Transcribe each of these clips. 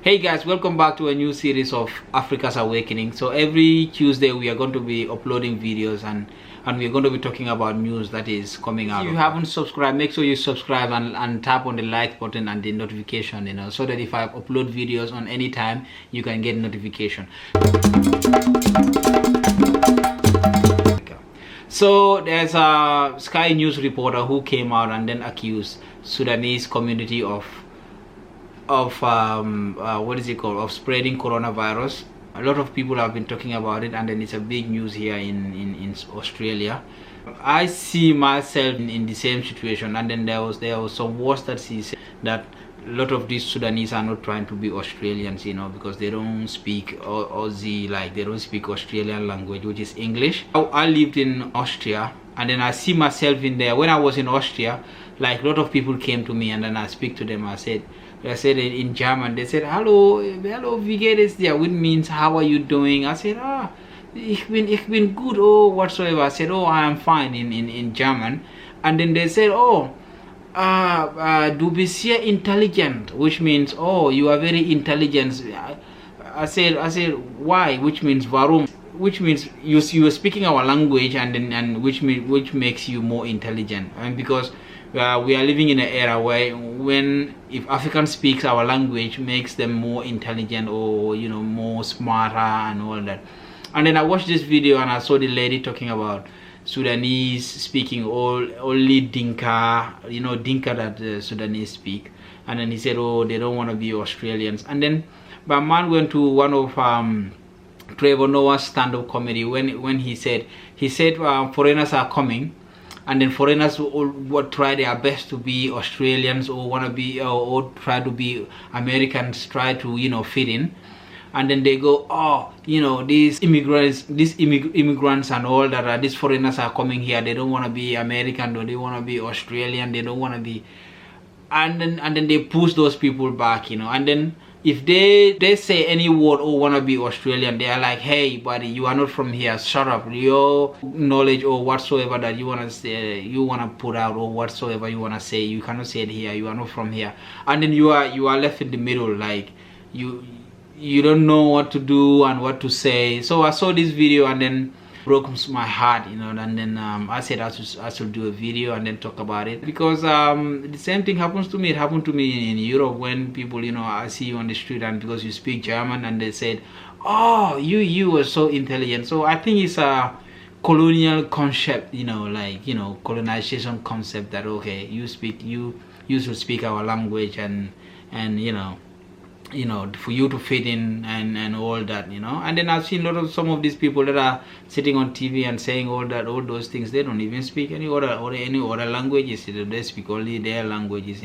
Hey guys, welcome back to a new series of Africa's Awakening. So every Tuesday we are going to be uploading videos and we're going to be talking about news that is coming out. If you haven't subscribed, make sure you subscribe and tap on the like button and the notification, so that if I upload videos on any time, you can get notification. So there's a Sky News reporter who came out and then accused Sudanese community of what is it called, of spreading coronavirus. A lot of people have been talking about it, and then it's a big news here in Australia. I see myself in the same situation, and then there was some words that he said that a lot of these Sudanese are not trying to be Australians, because they don't speak Aussie, like they don't speak Australian language, which is English. I lived in Austria, and then I see myself in there. When I was in Austria, like a lot of people came to me, and then I speak to them. I said it in German. They said, hello, wie geht es dir? Which means, how are you doing? I said, ich bin good, or whatsoever. I said, I am fine in German. And then they said, du bist sehr intelligent, which means, you are very intelligent. I said, why? Which means, warum? Which means you are speaking our language, and which makes you more intelligent. And because we are living in an era where if African speaks our language, makes them more intelligent, or more smarter and all that. And then I watched this video and I saw the lady talking about Sudanese speaking only Dinka, Dinka that the Sudanese speak. And then he said, they don't want to be Australians. And then my man went to one of Trevor Noah's stand-up comedy when he said foreigners are coming, and then foreigners would try their best to be Australians, or want to be or try to be Americans, try to fit in. And then they go, these immigrants and all that, these foreigners are coming here, they don't want to be American, or they want to be Australian, they don't want to be, and then they push those people back, and then if they say any word or want to be Australian, they are like, hey buddy, you are not from here, shut up. Your knowledge or whatsoever that you want to say, you want to put out, or whatsoever you want to say, you cannot say it here, you are not from here. And then you are left in the middle, like you don't know what to do and what to say. So I saw this video and then broke my heart, and then I said I should do a video and then talk about it, because the same thing happens to me. It happened to me in Europe, when people, I see you on the street and because you speak German, and they said, you are so intelligent. So I think it's a colonial concept, colonization concept, that okay, you should speak our language, and for you to fit in and all that, and then I've seen some of these people that are sitting on TV and saying all those things. They don't even speak any other languages. They speak only their languages.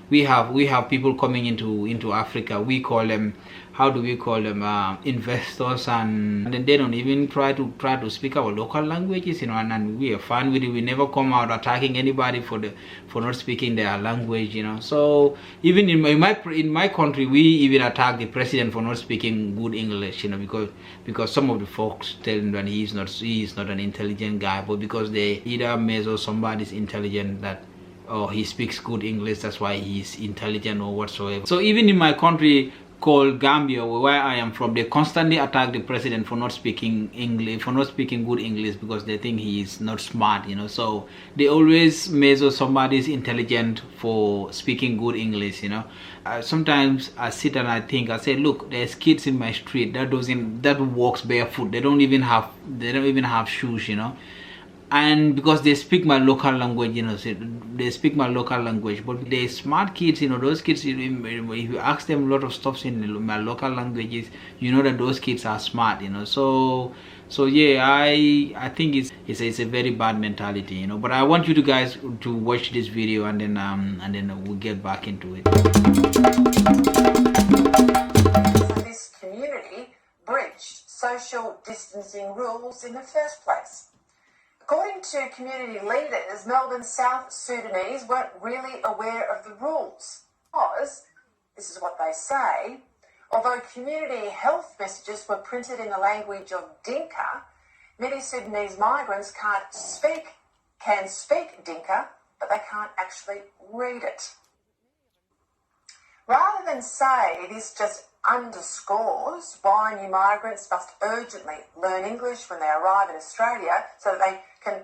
We have people coming into Africa. We call them, how do we call them, investors, and then they don't even try to speak our local languages, and we are fine with it. We never come out attacking anybody for not speaking their language, So even in my country, we even attack the president for not speaking good English, because some of the folks tell him that he is not an intelligent guy, but because they either measure somebody's intelligent that he speaks good English, that's why he's intelligent or whatsoever. So even in my country called Gambia, where I am from, they constantly attack the president for not speaking English, for not speaking good English, because they think he is not smart, So they always measure somebody's intelligent for speaking good English, Sometimes I sit and I think, I say, look, there's kids in my street that walks barefoot. They don't even have shoes, and because they speak my local language, they speak my local language, but they're smart kids, those kids, if you ask them a lot of stuff in my local languages, that those kids are smart, so yeah, I think it's a very bad mentality, but I want you guys to watch this video, and then we'll get back into it. So this community breached social distancing rules in the first place. According to community leaders, Melbourne's South Sudanese weren't really aware of the rules, because, this is what they say, although community health messages were printed in the language of Dinka, Many Sudanese migrants can speak Dinka, but they can't actually read it. Rather than say this just underscores why new migrants must urgently learn English when they arrive in Australia so that they can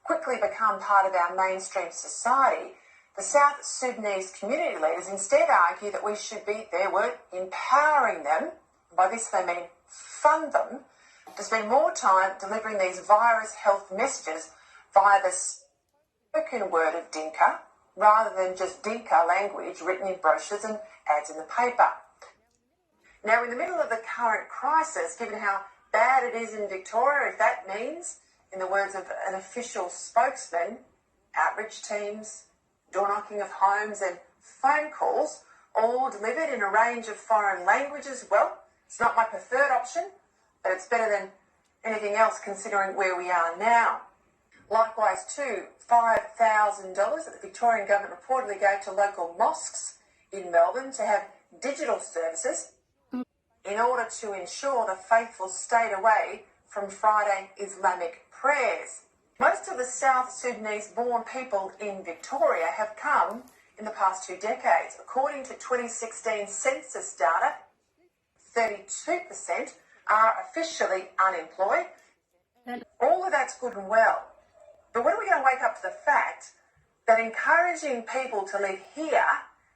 quickly become part of our mainstream society, the South Sudanese community leaders instead argue that we should be, their word, empowering them, by this they mean fund them, to spend more time delivering these virus health messages via the spoken word of Dinka, rather than just Dinka language written in brochures and ads in the paper. Now, in the middle of the current crisis, given how bad it is in Victoria, if that means, in the words of an official spokesman, outreach teams, door knocking of homes and phone calls, all delivered in a range of foreign languages, well, it's not my preferred option, but it's better than anything else considering where we are now. Likewise, too, $5,000 that the Victorian government reportedly gave to local mosques in Melbourne to have digital services in order to ensure the faithful stayed away from Friday Islamic prayers. Most of the South Sudanese-born people in Victoria have come in the past 2 decades. According to 2016 census data, 32% are officially unemployed. All of that's good and well. But when are we going to wake up to the fact that encouraging people to live here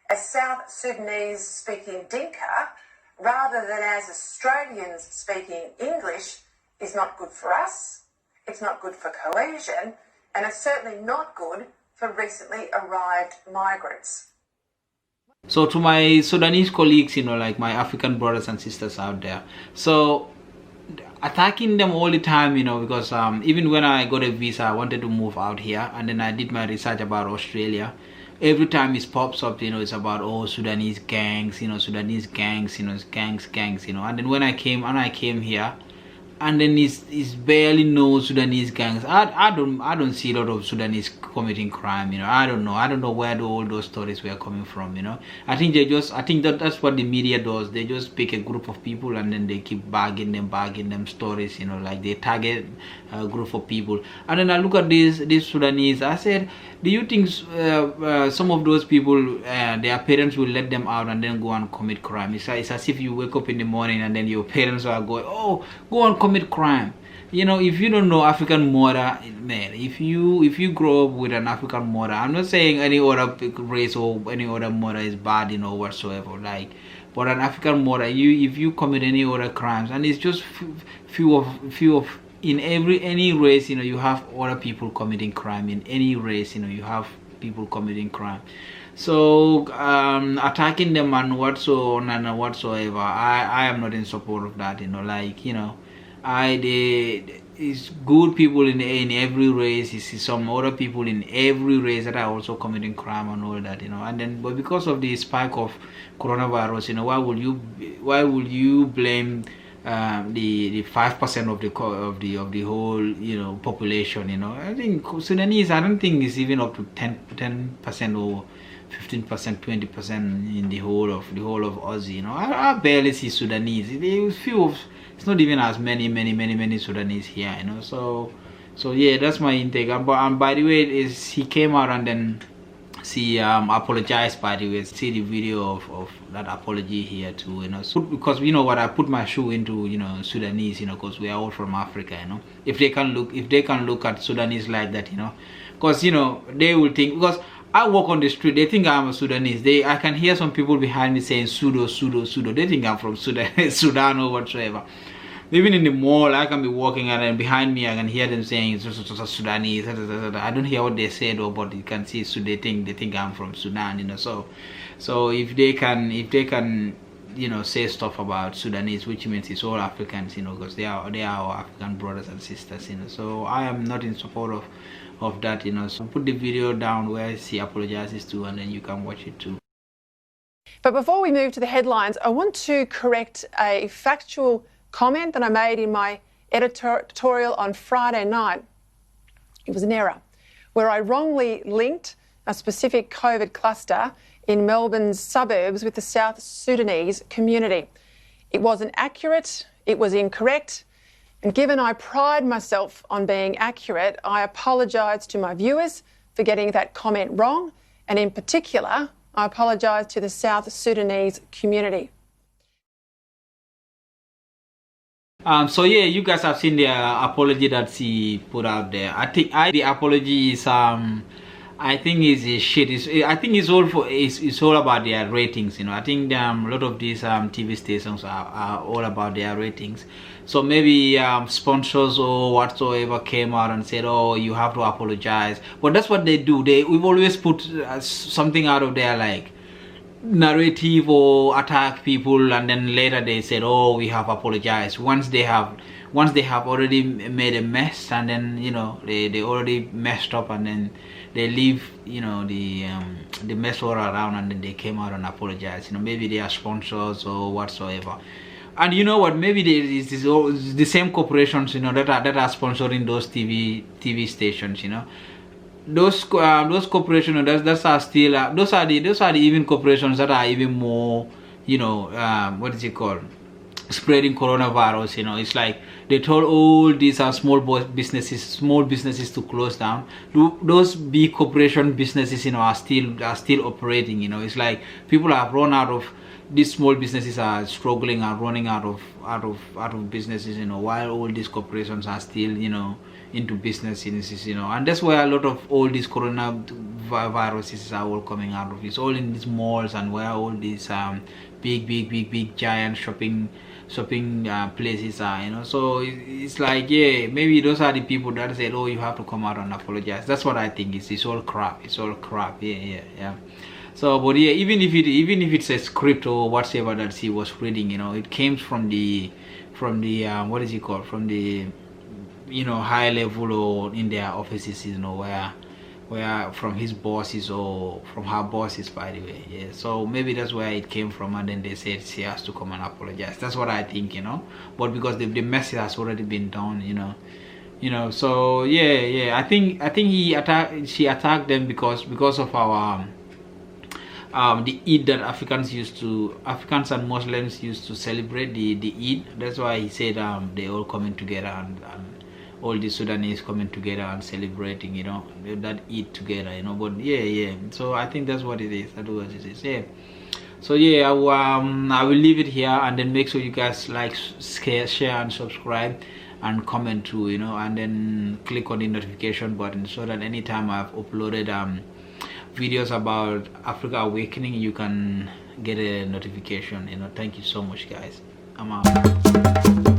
as South Sudanese speaking Dinka rather than as Australians speaking English is not good for us, it's not good for cohesion, and it's certainly not good for recently arrived migrants. So to my Sudanese colleagues, like my African brothers and sisters out there, so attacking them all the time, because even when I got a visa, I wanted to move out here, and then I did my research about Australia. Every time it pops up, it's about Sudanese gangs, Sudanese gangs, gangs, and then when I came here, and then it's barely no Sudanese gangs. I don't see a lot of Sudanese committing crime. I don't know where all those stories were coming from. I think that's what the media does. They just pick a group of people and then they keep bagging them stories. Like they target a group of people. And then I look at these Sudanese. I said, do you think some of those people, their parents will let them out and then go and commit crime? It's as if you wake up in the morning and then your parents are going, go and commit crime. If you don't know African mother, man, if you grow up with an African mother, I'm not saying any other race or any other mother is bad, whatsoever, but an African mother, if you commit any other crimes, and it's just few of in any race, you have other people committing crime. In any race, you have people committing crime. So attacking them and whatsoever, I am not in support of that. It's good people in every race. You see some other people in every race that are also committing crime and all that, and then but because of the spike of coronavirus, why will you blame the 5% of the whole population? I think Sudanese, I don't think it's even up to 10% or 15%, 20% in the whole of Aussie. I barely see Sudanese. It's not even as many Sudanese here, So yeah, that's my intake. And by the way, he came out and then she apologized. By the way, see the video of that apology here too. Because what, I put my shoe into Sudanese. Because we are all from Africa. If they can look at Sudanese like that, because they will think, because I walk on the street, they think I'm a Sudanese. I can hear some people behind me saying pseudo. They think I'm from Sudan or whatsoever. Even in the mall, I can be walking and then behind me I can hear them saying Sudanese. I don't hear what they said, but you can see, so they think I'm from Sudan. So if they can say stuff about Sudanese, which means it's all Africans, because they are our African brothers and sisters, So I am not in support of that, So put the video down where she apologizes to, and then you can watch it too. But before we move to the headlines, I want to correct a factual comment that I made in my editorial on Friday night. It was an error where I wrongly linked a specific COVID cluster in Melbourne's suburbs with the South Sudanese community. It wasn't accurate, it was incorrect, And given I pride myself on being accurate, I apologise to my viewers for getting that comment wrong, and in particular, I apologise to the South Sudanese community. So yeah, you guys have seen the apology that she put out there. I think the apology is I think is a shit. I think it's all about their ratings. You know, I think a lot of these TV stations are all about their ratings. So maybe sponsors or whatsoever came out and said, "Oh, you have to apologize." But that's what they do. We've always put something out of their like narrative or attack people, and then later they said, "Oh, we have apologized." Once they have already made a mess, and then you know they already messed up, and then they leave the mess all around, and then they came out and apologized. You know, maybe they are sponsors or whatsoever. And you know what, maybe the same corporations, you know, that are sponsoring those TV stations, you know, those corporations, those are the even corporations that are even more, you know, what is it called, spreading coronavirus. You know, it's like they told all these small businesses to close down. Those big corporation businesses, you know, are still operating. You know, it's like people have run out of, these small businesses are struggling and running out of businesses, you know, while all these corporations are still, you know, into businesses, you know. And that's where a lot of all these coronaviruses are all coming out of. It's all in these malls, and where all these big giant shopping places are, you know. So it's like, yeah, maybe those are the people that said, "Oh, you have to come out and apologize." That's what I think. It's all crap. Yeah. So, but yeah, even if it's a script or whatever that she was reading, you know, it came from the what is it called, from the, you know, high level or in their offices, you know, where from his bosses or from her bosses, by the way. Yeah, so maybe that's where it came from, and then they said she has to come and apologize. That's what I think, you know. But because the message has already been done, you know, so yeah, I think she attacked them because of our the Eid that Africans and Muslims used to celebrate, the Eid. That's why he said they all coming together, and all the Sudanese coming together and celebrating, you know, that Eid together, you know. But yeah, so I think that's what it is. That's what it is. Yeah. So yeah, I will leave it here, and then make sure you guys like, share and subscribe and comment too, you know, and then click on the notification button, so that anytime I've uploaded videos about Africa Awakening, you can get a notification, you know. Thank you so much, guys. I'm out.